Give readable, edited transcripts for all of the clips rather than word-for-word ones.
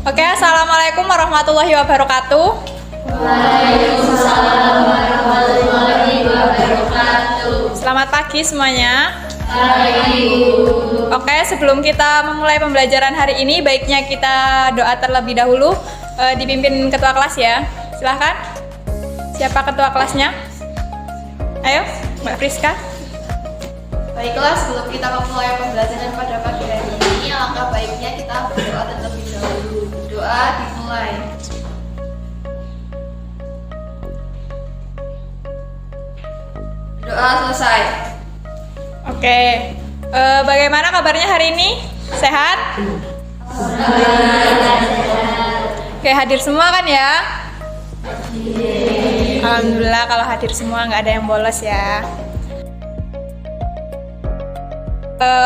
Oke, assalamualaikum warahmatullahi wabarakatuh. Waalaikumsalam warahmatullahi wabarakatuh. Selamat pagi semuanya. Pagi, Bu. Oke, sebelum kita memulai pembelajaran hari ini, baiknya kita doa terlebih dahulu, dipimpin ketua kelas ya. Silahkan. Siapa ketua kelasnya? Ayo, Mbak Friska. Baiklah, sebelum kita memulai pembelajaran pada pagi hari ini, alangkah baiknya kita berdoa terlebih dahulu. Doa dimulai. Doa selesai. Oke, bagaimana kabarnya hari ini? Sehat? Oke, hadir semua kan ya? Alhamdulillah kalau hadir semua, nggak ada yang bolos ya.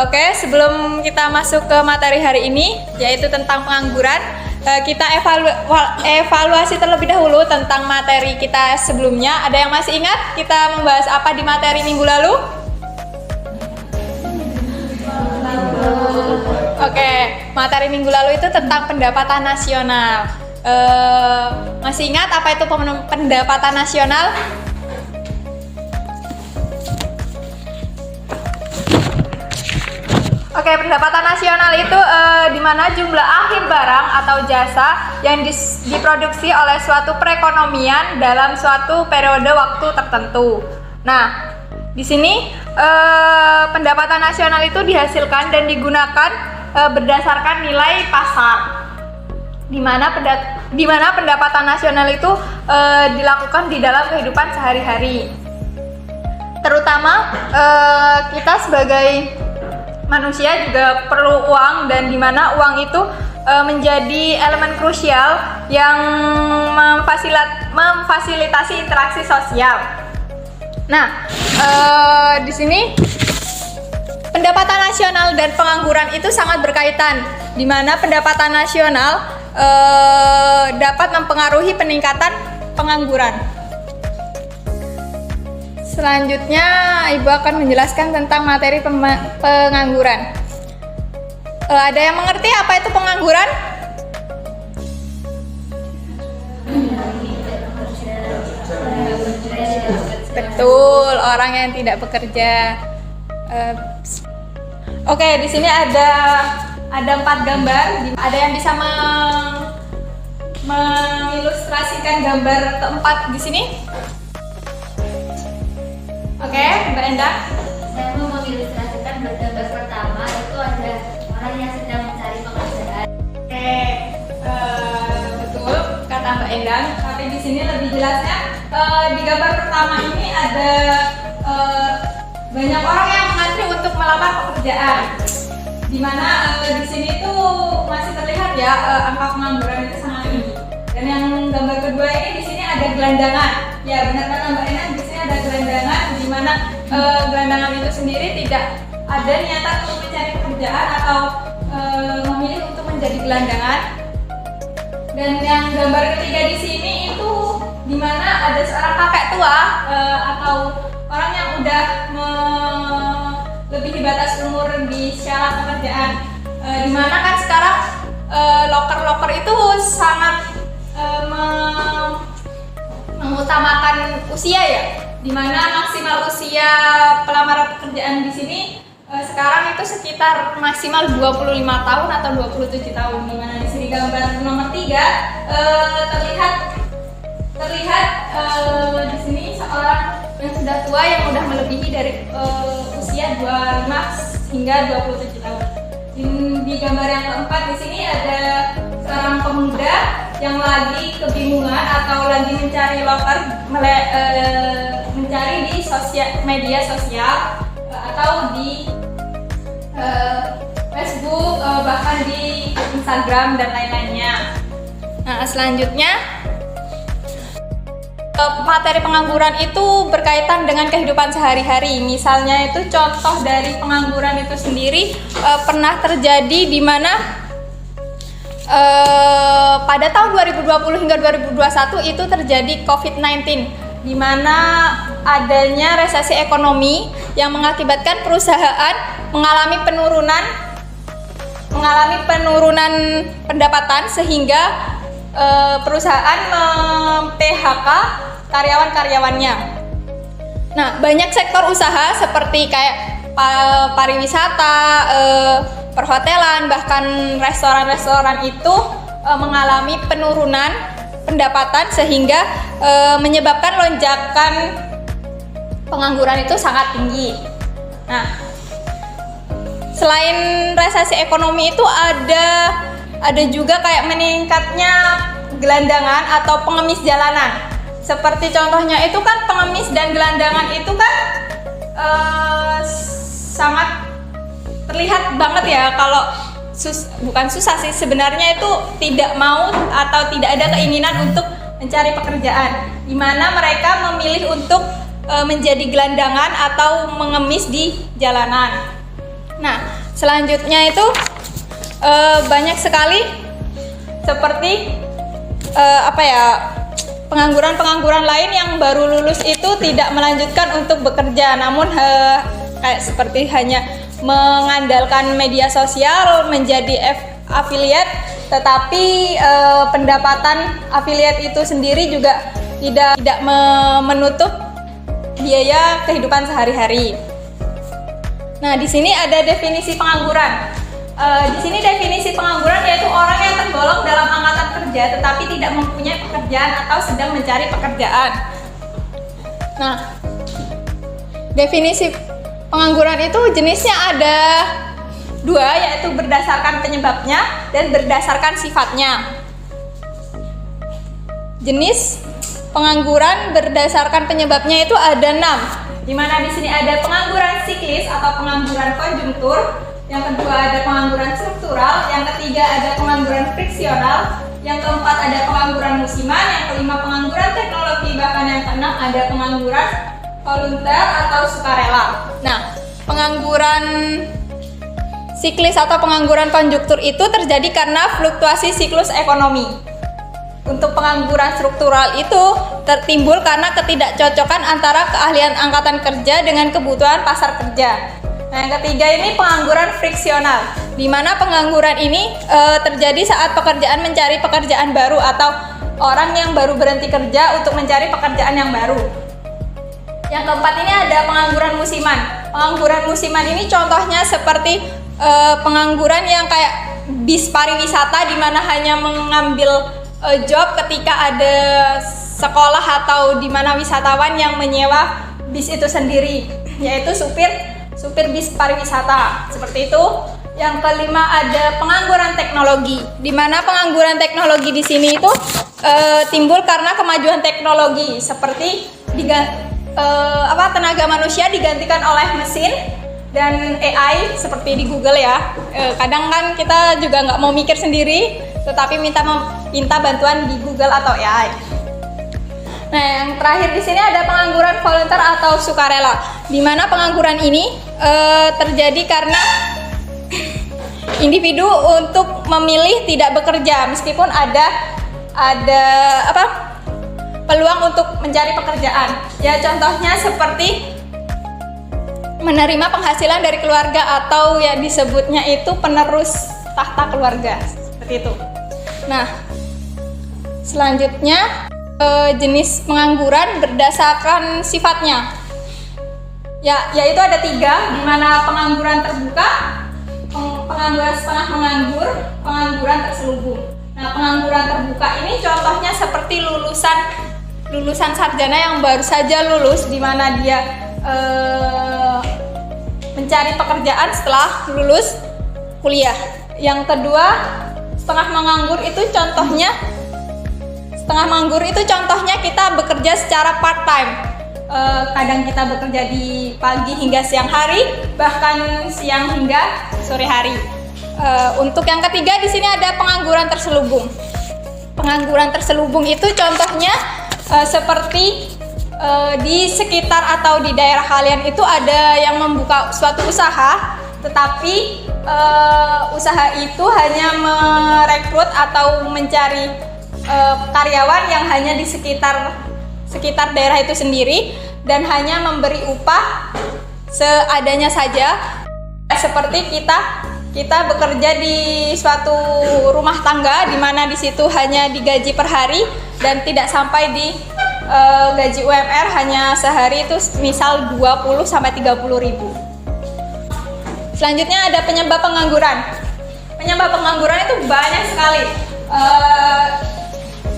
Oke, sebelum kita masuk ke materi hari ini, yaitu tentang pengangguran, kita evaluasi terlebih dahulu tentang materi kita sebelumnya. Ada yang masih ingat kita membahas apa di materi minggu lalu? Oke, materi minggu lalu itu tentang pendapatan nasional. Masih ingat apa itu pendapatan nasional? Oke, pendapatan nasional itu di mana jumlah akhir barang atau jasa yang diproduksi oleh suatu perekonomian dalam suatu periode waktu tertentu. Nah, di sini pendapatan nasional itu dihasilkan dan digunakan berdasarkan nilai pasar. Di mana pendapatan nasional itu dilakukan di dalam kehidupan sehari-hari. Terutama kita sebagai manusia juga perlu uang, dan di mana uang itu menjadi elemen krusial yang memfasilitasi interaksi sosial. Nah, di sini pendapatan nasional dan pengangguran itu sangat berkaitan, di mana pendapatan nasional dapat mempengaruhi peningkatan pengangguran. Selanjutnya, Ibu akan menjelaskan tentang materi pengangguran. Ada yang mengerti apa itu pengangguran? Betul, orang yang tidak bekerja. Oke, di sini ada 4 gambar. Ada yang bisa mengilustrasikan gambar keempat di sini? Oke, Mbak Endang. Saya mau mengilustrasikan gambar pertama, itu ada orang yang sedang mencari pekerjaan. Oke, betul kata Mbak Endang. Tapi di sini lebih jelasnya, di gambar pertama ini ada banyak orang yang mengantri untuk melamar pekerjaan. Di mana di sini tuh masih terlihat ya angka pengangguran itu sangat tinggi. Dan yang gambar kedua ini di sini ada gelandangan. Ya, benar kata Mbak Endang, di sini ada gelandangan, di mana gelandangan itu sendiri tidak ada niatan untuk mencari pekerjaan atau memilih untuk menjadi gelandangan. Dan yang gambar ketiga di sini itu di mana ada seorang kakek tua atau orang yang udah melebihi batas umur di syarat pekerjaan. Di mana kan sekarang loker-loker itu sangat mengutamakan usia ya, di mana maksimal usia pelamar pekerjaan di sini sekarang itu sekitar maksimal 25 tahun atau 27 tahun. Di mana di sini gambar nomor 3 terlihat di sini seorang yang sudah tua yang sudah melebihi dari usia 25 hingga 27 tahun. Di gambar yang keempat di sini ada seorang pemuda yang lagi kebingungan atau lagi mencari loker, mencari di media sosial atau di Facebook, bahkan di Instagram dan lain-lainnya. Nah, selanjutnya materi pengangguran itu berkaitan dengan kehidupan sehari-hari. Misalnya itu contoh dari pengangguran itu sendiri pernah terjadi di mana pada tahun 2020 hingga 2021 itu terjadi COVID-19, di mana adanya resesi ekonomi yang mengakibatkan perusahaan mengalami penurunan mengalami penurunan pendapatan sehingga perusahaan mem-PHK karyawan-karyawannya. Nah, banyak sektor usaha seperti kayak pariwisata, perhotelan, bahkan restoran-restoran itu mengalami penurunan pendapatan sehingga menyebabkan lonjakan pengangguran itu sangat tinggi. Nah, selain resesi ekonomi itu ada juga kayak meningkatnya gelandangan atau pengemis jalanan. Seperti contohnya itu kan pengemis dan gelandangan itu kan sangat terlihat banget ya kalau bukan susah sih sebenarnya, itu tidak mau atau tidak ada keinginan untuk mencari pekerjaan, di mana mereka memilih untuk menjadi gelandangan atau mengemis di jalanan. Nah, selanjutnya itu banyak sekali seperti pengangguran lain yang baru lulus itu tidak melanjutkan untuk bekerja, namun kayak seperti hanya mengandalkan media sosial menjadi affiliate, tetapi pendapatan affiliate itu sendiri juga tidak menutup biaya kehidupan sehari-hari. Nah, di sini ada definisi pengangguran. Di sini definisi pengangguran yaitu orang yang tergolong dalam angkatan kerja tetapi tidak mempunyai pekerjaan atau sedang mencari pekerjaan. Nah, definisi pengangguran itu jenisnya ada dua, yaitu berdasarkan penyebabnya dan berdasarkan sifatnya. Jenis pengangguran berdasarkan penyebabnya itu ada 6, di mana di sini ada pengangguran siklis atau pengangguran konjunktur, yang kedua ada pengangguran struktural, yang ketiga ada pengangguran friksional, yang keempat ada pengangguran musiman, yang kelima pengangguran teknologi, bahkan yang keenam ada pengangguran volunteer atau sukarela. Nah, pengangguran siklis atau pengangguran konjunktur itu terjadi karena fluktuasi siklus ekonomi. Untuk pengangguran struktural itu tertimbul karena ketidakcocokan antara keahlian angkatan kerja dengan kebutuhan pasar kerja. Nah, yang ketiga ini pengangguran friksional, di mana pengangguran ini terjadi saat pekerjaan mencari pekerjaan baru atau orang yang baru berhenti kerja untuk mencari pekerjaan yang baru. Yang keempat ini ada pengangguran musiman. Pengangguran musiman ini contohnya seperti pengangguran yang kayak bis pariwisata, di mana hanya mengambil job ketika ada sekolah atau di mana wisatawan yang menyewa bis itu sendiri, yaitu supir bis pariwisata, seperti itu. Yang kelima ada pengangguran teknologi, di mana pengangguran teknologi di sini itu timbul karena kemajuan teknologi seperti tenaga manusia digantikan oleh mesin dan AI seperti di Google ya. Kadang kan kita juga nggak mau mikir sendiri, tetapi minta bantuan di Google atau AI. Nah, yang terakhir di sini ada pengangguran volunteer atau sukarela, di mana pengangguran ini terjadi karena individu untuk memilih tidak bekerja meskipun ada peluang untuk mencari pekerjaan. Ya, contohnya seperti menerima penghasilan dari keluarga atau ya disebutnya itu penerus tahta keluarga, seperti itu. Nah, selanjutnya jenis pengangguran berdasarkan sifatnya. Yaitu ada 3, di mana pengangguran terbuka, pengangguran setengah menganggur, pengangguran terselubung. Nah, pengangguran terbuka ini contohnya seperti lulusan sarjana yang baru saja lulus, di mana dia mencari pekerjaan setelah lulus kuliah. Yang kedua, setengah menganggur itu contohnya kita bekerja secara part time. Kadang kita bekerja di pagi hingga siang hari, bahkan siang hingga sore hari. Untuk yang ketiga di sini ada pengangguran terselubung. Pengangguran terselubung itu contohnya seperti di sekitar atau di daerah kalian itu ada yang membuka suatu usaha, tetapi usaha itu hanya merekrut atau mencari karyawan yang hanya di sekitar daerah itu sendiri dan hanya memberi upah seadanya saja, seperti kita kita bekerja di suatu rumah tangga di mana di situ hanya digaji per hari dan tidak sampai di gaji UMR, hanya sehari itu misal 20 sampai 30 ribu. Selanjutnya ada penyebab pengangguran. Penyebab pengangguran itu banyak sekali.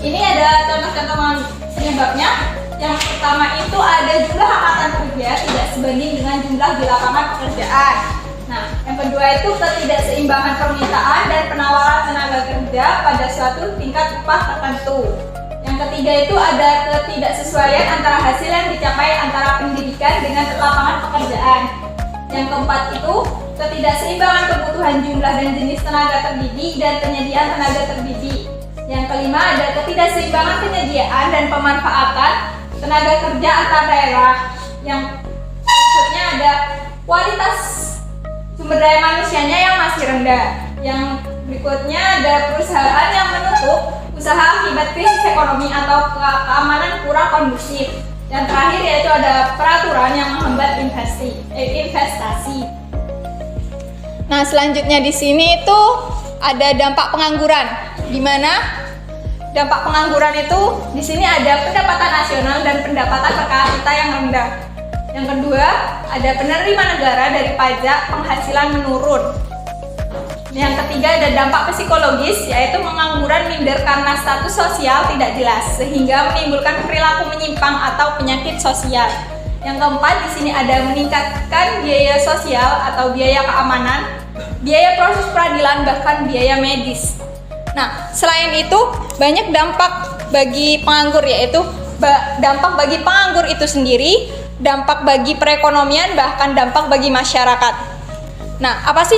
Ini ada contoh-contoh penyebabnya. Yang pertama itu ada jumlah angkatan kerja tidak sebanding dengan jumlah di lapangan pekerjaan. Nah, yang kedua itu ketidakseimbangan permintaan dan penawaran tenaga kerja pada suatu tingkat upah tertentu. Yang ketiga itu ada ketidaksesuaian antara hasil yang dicapai antara pendidikan dengan lapangan pekerjaan. Yang keempat itu ketidakseimbangan kebutuhan jumlah dan jenis tenaga terdidik dan penyediaan tenaga terdidik. Yang kelima ada ketidakseimbangan penyediaan dan pemanfaatan tenaga kerja antar daerah. Yang berikutnya ada kualitas sumber daya manusianya yang masih rendah. Yang berikutnya ada perusahaan yang menutup usaha akibat krisis ekonomi atau keamanan kurang kondusif. Yang terakhir yaitu ada peraturan yang menghambat investasi. Nah, selanjutnya di sini itu ada dampak pengangguran, di mana dampak pengangguran itu di sini ada pendapatan nasional dan pendapatan per kapita yang rendah. Yang kedua, ada penerima negara dari pajak penghasilan menurun. Yang ketiga, ada dampak psikologis, yaitu pengangguran minder karena status sosial tidak jelas sehingga menimbulkan perilaku menyimpang atau penyakit sosial. Yang keempat, di sini ada meningkatkan biaya sosial atau biaya keamanan, biaya proses peradilan, bahkan biaya medis. Nah, selain itu banyak dampak bagi penganggur, yaitu dampak bagi penganggur itu sendiri, dampak bagi perekonomian, bahkan dampak bagi masyarakat. Nah, apa sih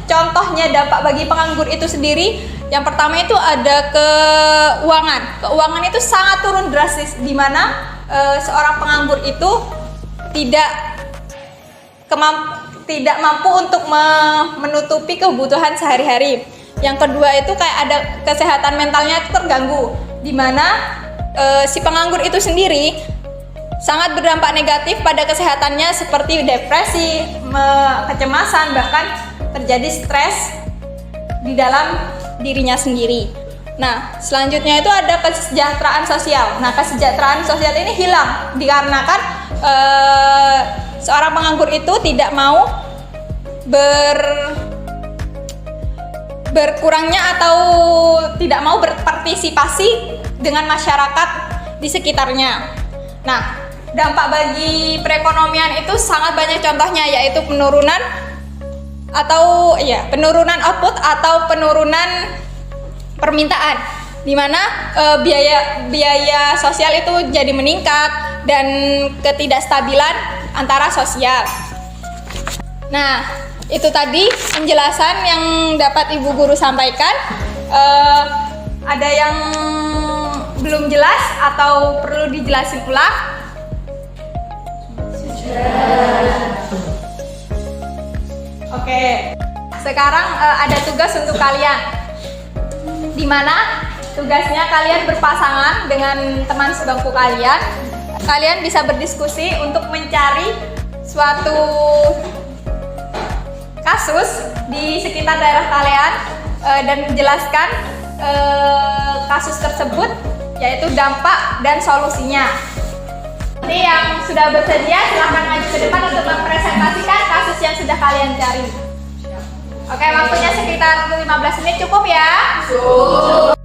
contohnya dampak bagi penganggur itu sendiri? Yang pertama itu ada keuangan. Keuangan itu sangat turun drastis, di mana seorang penganggur itu tidak mampu untuk menutupi kebutuhan sehari-hari. Yang kedua itu kayak ada kesehatan mentalnya terganggu, di mana si penganggur itu sendiri sangat berdampak negatif pada kesehatannya seperti depresi, kecemasan, bahkan terjadi stres di dalam dirinya sendiri. Nah, selanjutnya itu ada kesejahteraan sosial. Nah, kesejahteraan sosial ini hilang dikarenakan seorang penganggur itu tidak mau berkurangnya atau tidak mau berpartisipasi dengan masyarakat di sekitarnya. Nah, dampak bagi perekonomian itu sangat banyak contohnya, yaitu penurunan output atau penurunan permintaan, di mana biaya sosial itu jadi meningkat dan ketidakstabilan antara sosial. Nah, itu tadi penjelasan yang dapat Ibu Guru sampaikan. Ada yang belum jelas atau perlu dijelasin ulang? Oke, sekarang ada tugas untuk kalian, di mana tugasnya kalian berpasangan dengan teman sebangku kalian. Kalian bisa berdiskusi untuk mencari suatu kasus di sekitar daerah kalian dan menjelaskan kasus tersebut, yaitu dampak dan solusinya. Nanti yang sudah bersedia silahkan maju ke depan untuk mempresentasikan kasus yang sudah kalian cari. Oke, waktunya sekitar 15 menit cukup ya? Cukup.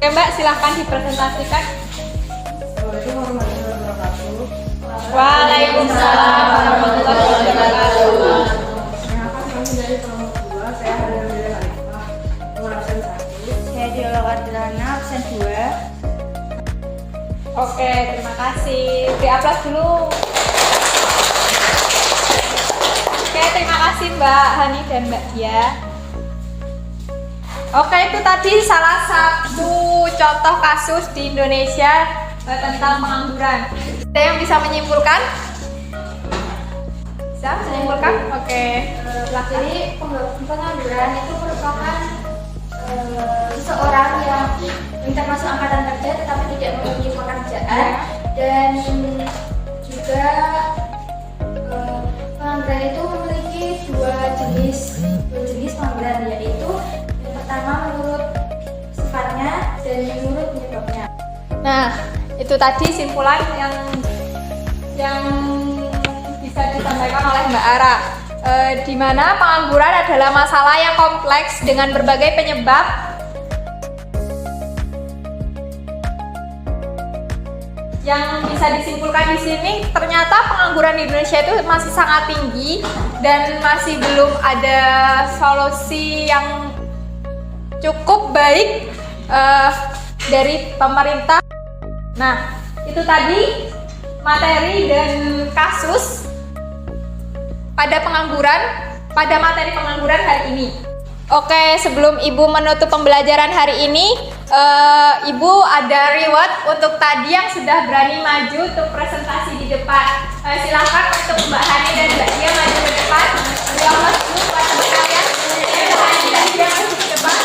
Oke Mbak, silahkan dipresentasikan. Assalamualaikum warahmatullahi wabarakatuh. Waalaikumsalam warahmatullahi wabarakatuh. Perkenalkan, kami dari kelompok 2, saya Hadir Alifah, nomor absen 1. Saya Dialog Ardilana, absen 2. Oke, terima kasih. Beri aplaus dulu. Oke, terima kasih Mbak Hani dan Mbak Dia. Oke, itu tadi salah satu contoh kasus di Indonesia tentang pengangguran. Ada yang bisa menyimpulkan? Bisa menyimpulkan? Oke. Jadi pengangguran itu merupakan seseorang yang termasuk angkatan kerja tetapi tidak memiliki pekerjaan, dan juga pengangguran itu memiliki dua jenis pengangguran, yaitu yang pertama menurut sifatnya dan menurut penyebabnya. Nah, itu tadi simpulan yang bisa disampaikan oleh Mbak Ara. Di mana pengangguran adalah masalah yang kompleks dengan berbagai penyebab yang bisa disimpulkan di sini. Ternyata pengangguran di Indonesia itu masih sangat tinggi dan masih belum ada solusi yang cukup baik dari pemerintah. Nah, itu tadi materi dan kasus pada materi pengangguran hari ini. Oke, sebelum Ibu menutup pembelajaran hari ini, Ibu ada reward untuk tadi yang sudah berani maju untuk presentasi di depan. Silakan untuk Mbak Hani dan Mbak Dia maju ke depan. Selamat dulu buat kalian. Mbak Hani dan Dia maju ke depan.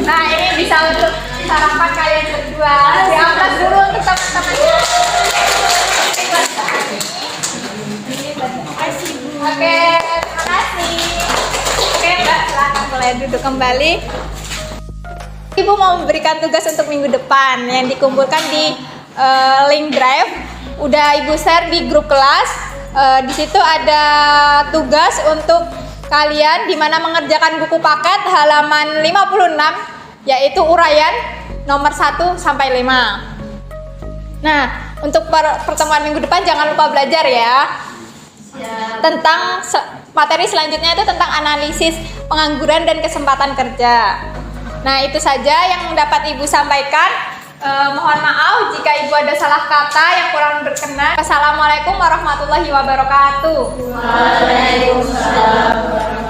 Nah, ini bisa untuk sarapan kalian berdua. Silakan dulu untuk teman-temannya. Oke, terima kasih. Oke Mbak, silahkan mulai duduk kembali. Ibu mau memberikan tugas untuk minggu depan yang dikumpulkan di link drive. Udah Ibu share di grup kelas. Di situ ada tugas untuk kalian di mana mengerjakan buku paket halaman 56, yaitu uraian nomor 1 sampai 5. Nah, untuk pertemuan minggu depan jangan lupa belajar ya. Tentang materi selanjutnya itu tentang analisis pengangguran dan kesempatan kerja. Nah, itu saja yang dapat Ibu sampaikan. Mohon maaf jika Ibu ada salah kata yang kurang berkenan. Wassalamualaikum warahmatullahi wabarakatuh. Waalaikumsalam.